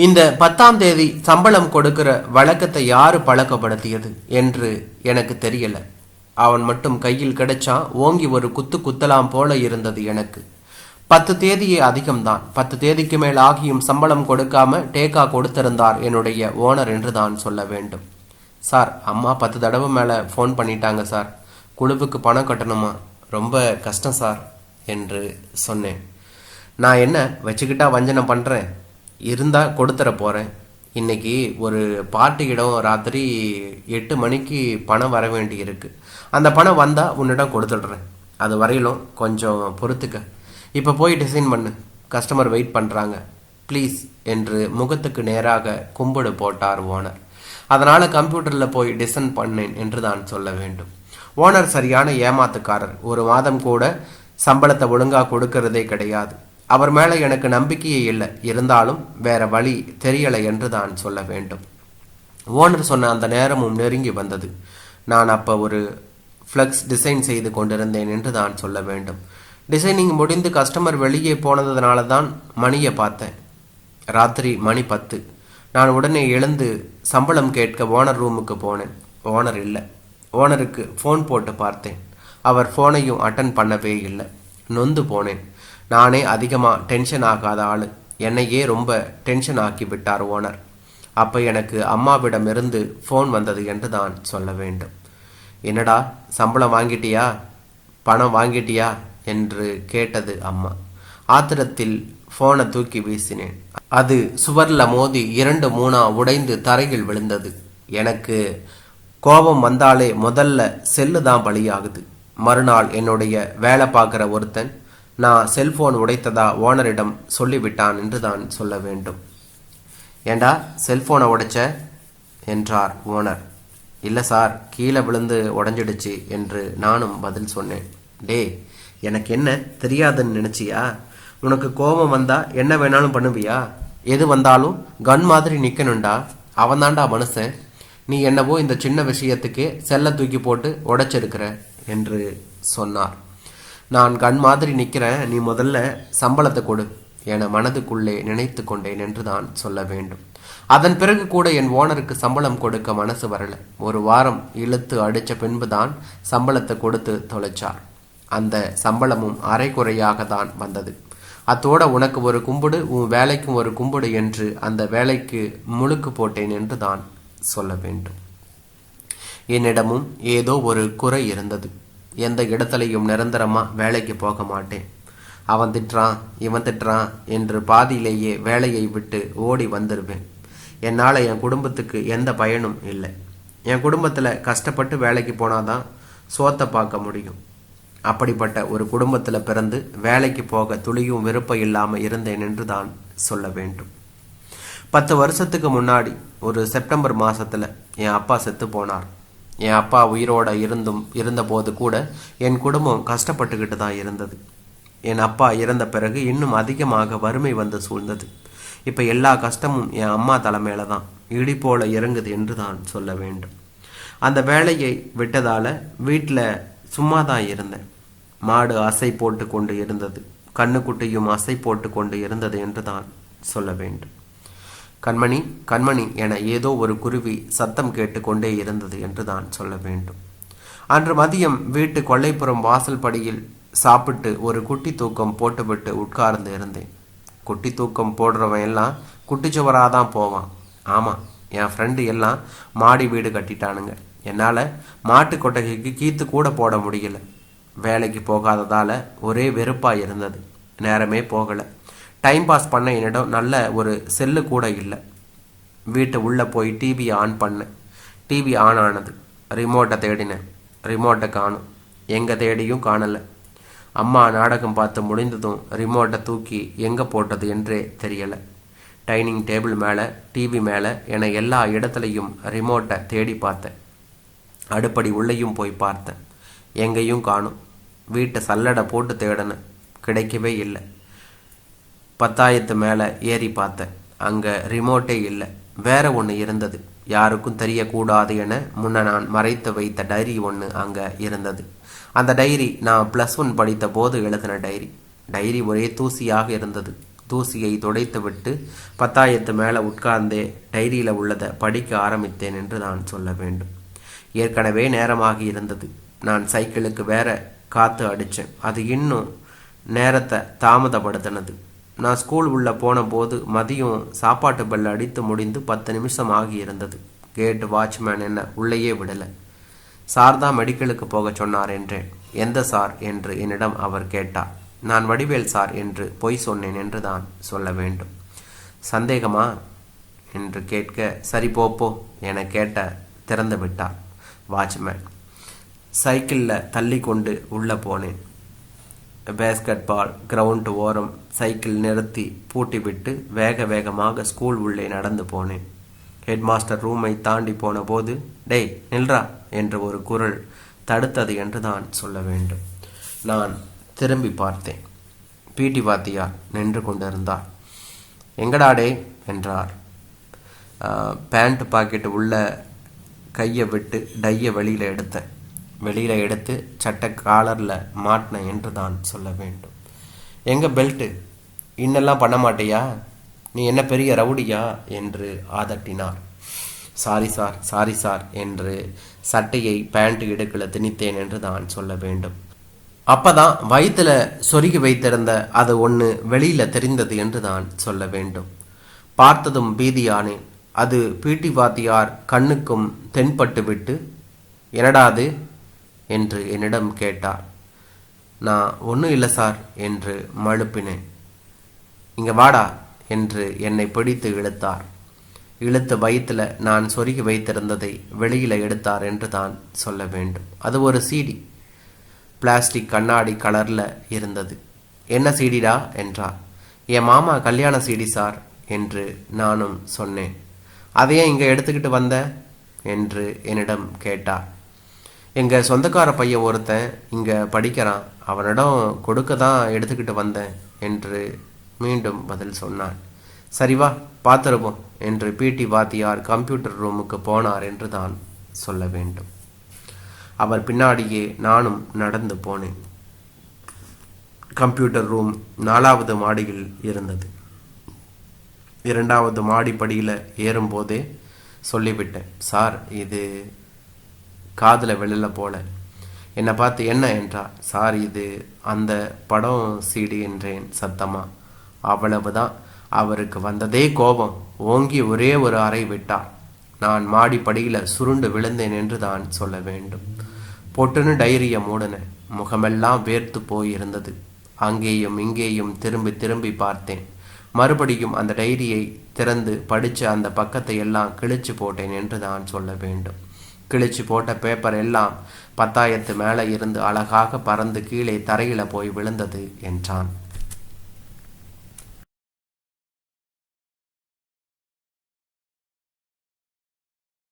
இந்த 10ஆம் தேதி சம்பளம் கொடுக்கிற வழக்கத்தை யாரு பழக்கப்படுத்தியது என்று எனக்கு தெரியல. அவன் மட்டும் கையில் கிடைச்சான், ஓங்கி ஒரு குத்து குத்தலாம் போல இருந்தது எனக்கு. 10 தேதியே அதிகம்தான். 10 தேதிக்கு மேல் ஆகியும் சம்பளம் கொடுக்காம டேக்கா கொடுத்திருந்தார் என்னுடைய ஓனர் என்று தான் சொல்ல வேண்டும். சார், அம்மா 10 தடவை மேலே ஃபோன் பண்ணிட்டாங்க சார், குழுவுக்கு பணம் கட்டணுமா, ரொம்ப கஷ்டம் சார் என்று சொன்னேன். நான் என்ன வச்சுக்கிட்டா வஞ்சனம் பண்ணுறேன், இருந்தால் கொடுத்துற போகிறேன். இன்றைக்கி ஒரு பார்ட்டியிடம் ராத்திரி 8 மணிக்கு பணம் வர வேண்டி இருக்குது. அந்த பணம் வந்தால் உன்னிடம் கொடுத்துடுறேன். அது வரையிலும் கொஞ்சம் பொறுத்துக்க. இப்போ போய் டிசைன் பண்ணு, கஸ்டமர் வெயிட் பண்ணுறாங்க ப்ளீஸ் என்று முகத்துக்கு நேராக கும்பிடு போட்டார் ஓனர். அதனால் கம்ப்யூட்டரில் போய் டிசைன் பண்ணேன் என்று தான் சொல்ல வேண்டும். ஓனர் சரியான ஏமாத்துக்காரர். ஒரு மாதம் கூட சம்பளத்தை ஒழுங்காக கொடுக்கறதே கிடையாது. அவர் மேலே எனக்கு நம்பிக்கையே இல்லை. இருந்தாலும் வேற வழி தெரியலை என்று தான் சொல்ல வேண்டும். ஓனர் சொன்ன அந்த நேரமும் நெருங்கி வந்தது. நான் அப்போ ஒரு ஃப்ளெக்ஸ் டிசைன் செய்து கொண்டிருந்தேன் என்று தான் சொல்ல வேண்டும். டிசைனிங் முடிந்து கஸ்டமர் வெளியே போனதுனால தான் மணியை பார்த்தேன். ராத்திரி மணி 10. நான் உடனே எழுந்து சம்பளம் கேட்க ஓனர் ரூமுக்கு போனேன். ஓனர் இல்லை. ஓனருக்கு ஃபோன் போட்டு பார்த்தேன். அவர் ஃபோனையும் அட்டன் பண்ணவே இல்லை. நொந்து போனேன். நானே அதிகமாக டென்ஷன் ஆகாத ஆள், என்னையே ரொம்ப டென்ஷன் ஆக்கி விட்டார் ஓனர். அப்போ எனக்கு அம்மாவிடமிருந்து ஃபோன் வந்தது என்று தான் சொல்ல வேண்டும். என்னடா சம்பளம் வாங்கிட்டியா, பணம் வாங்கிட்டியா என்று கேட்டது அம்மா. ஆத்திரத்தில் ஃபோனை தூக்கி வீசினேன். அது சுவரில் மோதி 2-3 உடைந்து தரையில் விழுந்தது. எனக்கு கோபம் வந்தாலே முதல்ல செல்லு தான் பலியாகுது. மறுநாள் என்னுடைய வேலை பார்க்குற ஒருத்தன் நான் செல்போன் உடைத்ததா ஓனரிடம் சொல்லிவிட்டான் என்று தான் சொல்ல வேண்டும். ஏண்டா செல்போனை உடைச்ச என்றார் ஓனர். இல்லை சார், கீழே விழுந்து உடஞ்சிடுச்சு என்று நானும் பதில் சொன்னேன். டே, எனக்கு என்ன தெரியாதுன்னு நினச்சியா? உனக்கு கோபம் வந்தா என்ன வேணாலும் பண்ணுவியா? எது வந்தாலும் கன் மாதிரி நிற்கணுண்டா. அவன் தாண்டா மனுஷன். நீ என்னவோ இந்த சின்ன விஷயத்துக்கே செல்ல தூக்கி போட்டு உடைச்சிருக்கிற என்று சொன்னார். நான் கண் மாதிரி நிற்கிறேன், நீ முதல்ல சம்பளத்தை கொடு என மனதுக்குள்ளே நினைத்து கொண்டேன் என்று தான் சொல்ல வேண்டும். அதன் பிறகு கூட என் ஓனருக்கு சம்பளம் கொடுக்க மனசு வரல. ஒரு வாரம் இழுத்து அடித்த பின்புதான் சம்பளத்தை கொடுத்து தொலைச்சார். அந்த சம்பளமும் அரைக்குறையாக தான் வந்தது. அத்தோட உனக்கு ஒரு கும்பிடு, உன் வேலைக்கும் ஒரு கும்பிடு என்று அந்த வேலைக்கு முழுக்கு போட்டேன் என்று தான் சொல்ல வேண்டும். என்னிடமும் ஏதோ ஒரு குறை இருந்தது. எந்த இடத்துலையும் நிரந்தரமாக வேலைக்கு போக மாட்டேன். அவன் திட்டுறான், இவன் திட்டுறான் என்று பாதியிலேயே வேலையை விட்டு ஓடி வந்துடுவேன். என்னால் என் குடும்பத்துக்கு எந்த பயனும் இல்லை. என் குடும்பத்தில் கஷ்டப்பட்டு வேலைக்கு போனாதான் சோத்தை பார்க்க முடியும். அப்படிப்பட்ட ஒரு குடும்பத்தில் பிறந்து வேலைக்கு போக துளியும் விருப்பம் இல்லாமல் இருந்தேன் என்று தான் சொல்ல வேண்டும். 10 வருஷத்துக்கு முன்னாடி ஒரு செப்டம்பர் மாதத்தில் என் அப்பா செத்து போனார். என் அப்பா உயிரோடு இருந்தபோது கூட என் குடும்பம் கஷ்டப்பட்டுக்கிட்டு தான் இருந்தது. என் அப்பா இறந்த பிறகு இன்னும் அதிகமாக வறுமை வந்து சூழ்ந்தது. இப்போ எல்லா கஷ்டமும் என் அம்மா தலைமையில தான் இடி போல இறங்குது என்று தான் சொல்ல வேண்டும். அந்த வேலையை விட்டதால் வீட்டில் சும்மா தான் இருந்தேன். மாடு அசை போட்டு கொண்டு இருந்தது, கண்ணுக்குட்டியும் அசை போட்டு கொண்டு இருந்தது என்று தான் சொல்ல வேண்டும். கண்மணி கண்மணி என ஏதோ ஒரு குருவி சத்தம் கேட்டு கொண்டே இருந்தது என்று தான் சொல்ல வேண்டும். அன்று மதியம் வீட்டு கொல்லைப்புறம் வாசல் படியில் சாப்பிட்டு ஒரு குட்டி தூக்கம் போட்டுவிட்டு உட்கார்ந்து இருந்தேன். குட்டி தூக்கம் போடுறவன் எல்லாம் குட்டிச்சுவராக தான் போவான். ஆமாம், என் ஃப்ரெண்டு எல்லாம் மாடி வீடு கட்டிட்டானுங்க. என்னால் மாட்டு கொட்டகைக்கு கீத்து கூட போட முடியல. வேலைக்கு போகாததால் ஒரே வெறுப்பாக இருந்தது. நேரமே போகலை. டைம் பாஸ் பண்ண என்னிடம் நல்ல ஒரு செல்லு கூட இல்லை. வீட்டு உள்ளே போய் டிவியை ஆன் பண்ணேன். டிவி ஆன் ஆனது. ரிமோட்டை தேடினேன். ரிமோட்டை காணும். எங்கே தேடியும் காணலை. அம்மா நாடகம் பார்த்து முடிந்ததும் ரிமோட்டை தூக்கி எங்கே போட்டது என்றே தெரியலை. டைனிங் டேபிள் மேலே, டிவி மேலே என எல்லா இடத்துலையும் ரிமோட்டை தேடி பார்த்தேன். அடுப்படி உள்ளேயும் போய் பார்த்தேன். எங்கேயும் காணும். வீட்டை சல்லடை போட்டு தேடினேன். கிடைக்கவே இல்லை. 10ஆயிரத்து மேலே ஏறி பார்த்தேன். அங்கே ரிமோட்டே இல்லை. வேற ஒன்று இருந்தது. யாருக்கும் தெரியக்கூடாது என முன்ன நான் மறைத்து வைத்த டைரி ஒன்று அங்கே இருந்தது. அந்த டைரி நான் +1 படித்த போது எழுதின டைரி. டைரி ஒரே தூசியாக இருந்தது. தூசியை துடைத்துவிட்டு பத்தாயத்து மேலே உட்கார்ந்தே டைரியில் உள்ளதை படிக்க ஆரம்பித்தேன் என்று நான் சொல்ல வேண்டும். ஏற்கனவே நேரமாகி இருந்தது. நான் சைக்கிளுக்கு வேற காற்று அடித்தேன். அது இன்னும் நேரத்தை தாமதப்படுத்தினது. நான் ஸ்கூல் உள்ள போன போது மதியம் சாப்பாட்டு பெல் அடித்து முடிந்து 10 நிமிஷம் ஆகி இருந்தது. கேட் வாட்ச்மேன் என்ன உள்ளேயே விடலை. சார் தான் மெடிக்கலுக்கு போக சொன்னார் என்றேன். எந்த சார் என்று என்னிடம் அவர் கேட்டார். நான் வடிவேல் சார் என்று பொய் சொன்னேன் என்று தான் சொல்ல வேண்டும். சந்தேகமா என்று கேட்க, சரி போப்போ என கேட்ட திறந்து விட்டார் வாட்ச்மேன். சைக்கிளில் தள்ளி கொண்டு உள்ளே போனேன். பேஸ்கெட் பால் கிரவுண்ட் ஓரம் சைக்கிள் நிறுத்தி பூட்டிவிட்டு வேக வேகமாக ஸ்கூல் உள்ளே நடந்து போனேன். ஹெட்மாஸ்டர் ரூமை தாண்டி போன போது, டேய் நில்றா என்று ஒரு குரல் தடுத்தது என்று தான் சொல்ல வேண்டும். நான் திரும்பி பார்த்தேன். பிடி வாத்தியார் நின்று கொண்டிருந்தார். எங்கடாடே என்றார். பேண்ட் பாக்கெட்டு உள்ள கையை விட்டு டையை வெளியில் எடுத்து சட்டை காலரில் மாட்டினேன் என்று தான் சொல்ல வேண்டும். எங்கே பெல்ட்டு? இன்னெல்லாம் பண்ண மாட்டியா? நீ என்ன பெரிய ரவுடியா என்று ஆதட்டினார். சாரி சார் என்று சட்டையை பேண்ட் இடுக்கில் திணித்தேன் என்று தான் சொல்ல வேண்டும். அப்பதான் வயிற்றுல சொருகி வைத்திருந்த அது ஒன்று வெளியில் தெரிந்தது என்று தான் சொல்ல வேண்டும். பார்த்ததும் பீதியானேன். அது பிடி வாத்தியார் கண்ணுக்கும் தென்பட்டு விட்டு, என்னடாது என்று என்னிடம் கேட்டார். நான் ஒன்றும் இல்லை சார் என்று மழுப்பினேன். இங்கே வாடா என்று என்னை பிடித்து இழுத்தார். இழுத்து வயிற்றுல நான் சொருகி வைத்திருந்ததை வெளியில் எடுத்தார் என்று தான் சொல்ல வேண்டும். அது ஒரு சீடி, பிளாஸ்டிக் கண்ணாடி கலரில் இருந்தது. என்ன சீடிடா என்றார். என் மாமா கல்யாண சீடி சார் என்று நானும் சொன்னேன். அதையே இங்கே எடுத்துக்கிட்டு வந்த என்று என்னிடம் கேட்டார். எங்கள் சொந்தக்கார பையன் ஒருத்தன் இங்கே படிக்கிறான், அவனிடம் கொடுக்க தான் எடுத்துக்கிட்டு வந்தேன் என்று மீண்டும் பதில் சொன்னான். சரிவா பார்த்துருப்போம் என்று பிடி வாத்தியார் கம்ப்யூட்டர் ரூமுக்கு போனார் என்று தான் சொல்ல வேண்டும். அவர் பின்னாடியே நானும் நடந்து போனேன். கம்ப்யூட்டர் ரூம் 4வது மாடியில் இருந்தது. 2வது மாடிப்படியில் ஏறும்போதே சொல்லிவிட்டேன். சார் இது காதில் வெளில போல. என்னை பார்த்து என்ன என்றார். சார் இது அந்த படம் சீடி என்றேன் சத்தமா. அவ்வளவுதான். அவருக்கு வந்ததே கோபம். ஓங்கி ஒரே ஒரு அறை விட்டார். நான் மாடிப்படியில் சுருண்டு விழுந்தேன் என்று தான் சொல்ல வேண்டும். பொட்டுன்னு டைரியை மூடினேன். முகமெல்லாம் வேர்த்து போயிருந்தது. அங்கேயும் இங்கேயும் திரும்பி திரும்பி பார்த்தேன். மறுபடியும் அந்த டைரியை திறந்து படித்து அந்த பக்கத்தை எல்லாம் கிழிச்சு போட்டேன் என்று தான் சொல்ல வேண்டும். கிழிச்சு போட்ட பேப்பர் எல்லாம் பத்தாயத்து மேலே இருந்து அழகாக பறந்து கீழே தரையில் போய் விழுந்தது என்றான்.